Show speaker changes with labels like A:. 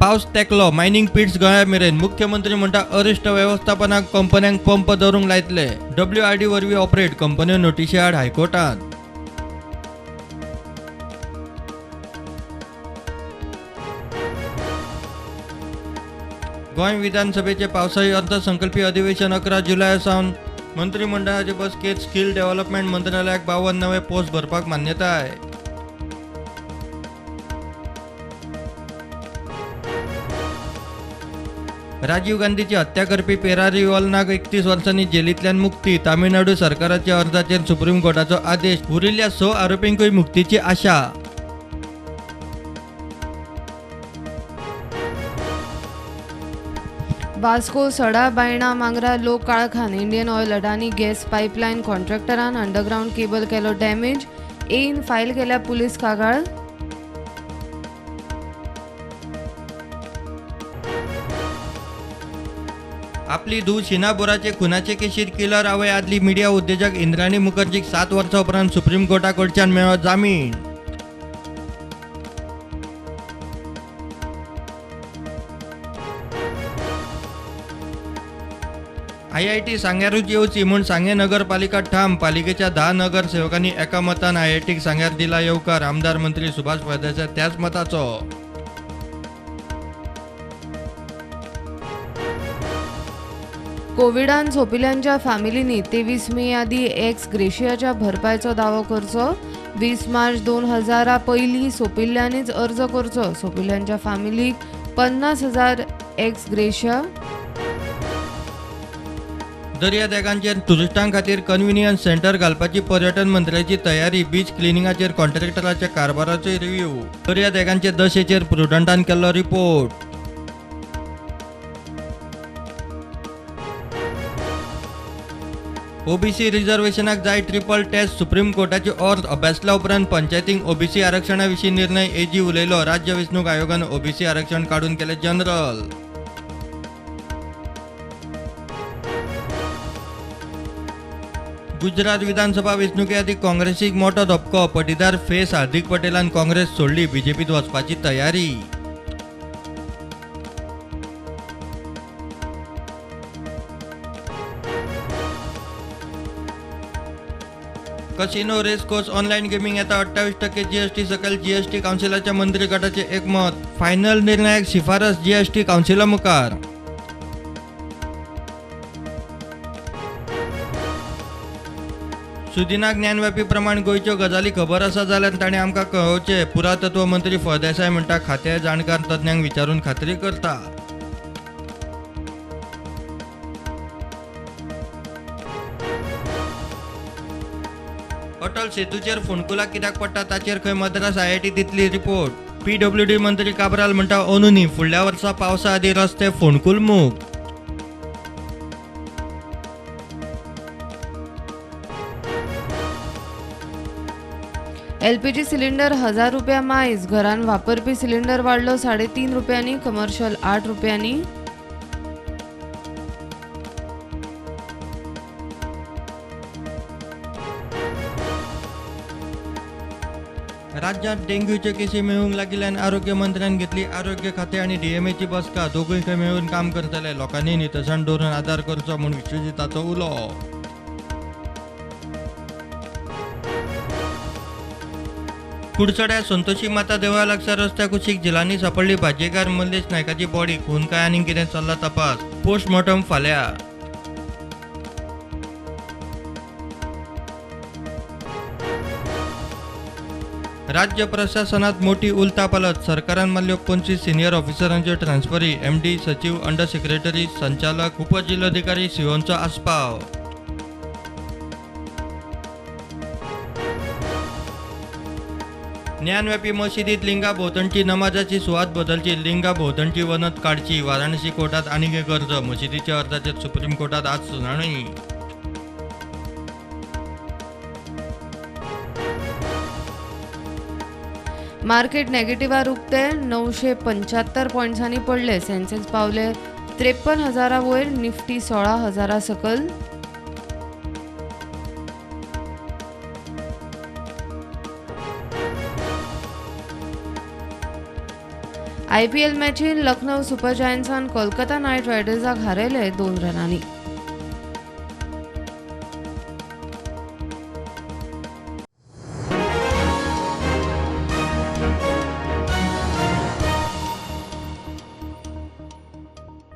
A: पावस तेकलो मायनिंग पिट्स गोंया मेरेन मुख्यमंत्री म्हणटा अरिश्ट व्यवस्थापनाक कंपन्यांक पंप धरूंक लायतले WRD वरवीं ऑपरेट कंपन्यो नोटीशी आड हायकोर्टात गोंय विधानसभेचे पावसाळी अर्थसंकल्पीय अधिवेशन 11 जुलय सावन मंत्रिमंडळाचे बसकेत स्किल डेव्हलपमेंट मंत्रालयाक 52 नवे पोस्ट भरपाक मान्यताय. राजीव गांधीची हत्या करपी पेरारी वॉलनाक 31 वर्सांनी जेलींतल्यान मुक्ती. तामिळनाडू सरकाराच्या अर्जाचेर सुप्रीम कोर्टाचो आदेश. उरिल्ल्या 6 आरोपींकूय मुक्तीची आशा.
B: वास्को सडा बायणा मांगरा लोक काळखान इंडियन ऑयल अडानी गॅस पाईपलाईन कॉन्ट्रॅक्टरान अंडरग्राउंड केबल केलो डॅमेज. एन फायल केल्या पुलीस कागाळ.
A: आपली धूव शीना बोराचे खुनाचे केशीत किलर आवय आदली मिडिया उद्योजक इंद्राणी मुखर्जीक 7 वर्सां उपरांत सुप्रीम कोर्टा कडच्यान मेळ्ळो जामीन. IIT सांग्यारूच येवची म्हूण सांगे नगरपालिका ठाम. पालिकेच्या 10 नगरसेवकांनी एका मतान IITक सांग्यार दिला येवकार. आमदार मंत्री सुभाष फळदेसाय त्याच मताचो.
B: कोविडान सोंपिल्ल्यांच्या फॅमिलींनी 23 मे आदी एक्स ग्रेशियाच्या भरपायचो दावो करचो. 20 मार्च 2000 पयलीं सोंपिल्ल्यांनीच अर्ज करचो. सोंपिल्ल्यांच्या फॅमिलीक 50,000 एक्स ग्रेशिया.
A: दर्या देगांचेर टुरिस्टां खातीर कन्व्हिनियन्स सेंटर घालपाची पर्यटन मंत्र्याची तयारी. बीच क्लिनिंगाचेर कॉन्ट्रॅक्टराच्या कारभाराचो रिव्ह्यू. दर्या देगांचे दशेचेर प्रुडंटान केल्लो रिपोर्ट. ओबीसी रिझर्वेशनाक जाय ट्रिपल टेस्ट. सुप्रीम कोर्टाची ऑर्थ अभ्यासल्या उपरांत पंचायतींक ओबीसी आरक्षणा विशीं निर्णय एजी उलयलो. राज्य वेंचणूक आयोगान ओबीसी आरक्षण काडून केले जनरल. गुजरात विधानसभा वेंचणुके आदी काँग्रेसीक मोठो धपको. पटीदार फेस हार्दिक पटेलान काँग्रेस सोडली. बीजेपीत वचपाची तयारी. Casino race course online gaming येता 28% GST सकयल. GST काउन्सिलाच्या मंत्री गटाचे एकमत. फायनल निर्णायक शिफारस GST काउन्सिला मुखार. सुदिनाक ज्ञानव्यापी प्रमाण गोंयच्यो गजाली खबर आसा जाल्यार ताणें आमकां कळोवचें. पुरातत्व मंत्री फळदेसाय म्हणटा खात्या जाणकार तज्ञांक विचारून खात्री करता. अटल सेतूचेर फोंडकुलाक कित्याक पडटा ताचेर खंय मद्रास IIT दितली रिपोर्ट. PWD मंत्री काब्राल म्हणटा अंदुनी फुडल्या वर्सा पावसा आदी रस्ते फोंडकूल मुक्त.
B: LPG सिलिंडर 1000 रुपया मायज. घरान वापरपी सिलिंडर वाडलो 3.5 रुपयांनी. कमर्शियल 8 रुपयांनी.
A: राज्यात डेंग्यूचे केसी मेळूंक लागिल्ल्यान आरोग्य मंत्र्यान घेतली आरोग्य खाते आणि DMAची बसका. दोगूय खंय मेळून काम करतले. लोकांनी नितळसाण दवरून आदार करचो म्हूण विश्वजिताचो उलो. कुडचड्या संतोशी माता देवळा लागसार रस्त्या कुशीक झिलांनी सापडली भाजयेकार मल्लेश नायकाची बॉडी. खून काय आनी कितें चल्ला तपास. पोस्टमॉर्टम फाल्यां. राज्य प्रशासनात मोठी उलथापालथ. सरकारान मारल्यो 25 सिनियर ऑफिसरांच्यो ट्रान्सफरी. MD, सचिव, अंडर सेक्रेटरी, संचालक, उपजिल्हाधिकारी COंचो आस्पाव. ज्ञानव्यापी मशिदीत लिंगा भोवतणची नमाजाची सुवात बदलची. लिंगा भोवतणची वनत काडची. वाराणसी कोर्टात आनीक एक अर्ज. मशिदीच्या अर्जाचेर सुप्रीम कोर्टात आज सुनावणी.
B: मार्केट नेगेटिव्हार उक्ते 975 पॉयंट्सांनी पडले. सेन्सेक्स पावले 53,000 वयर. निफ्टी 16,000 सकल. IPL मॅचीन लखनौ सुपर जायंट्सान कोलकाता नायट रायडर्साक हारयले 2 रनांनी.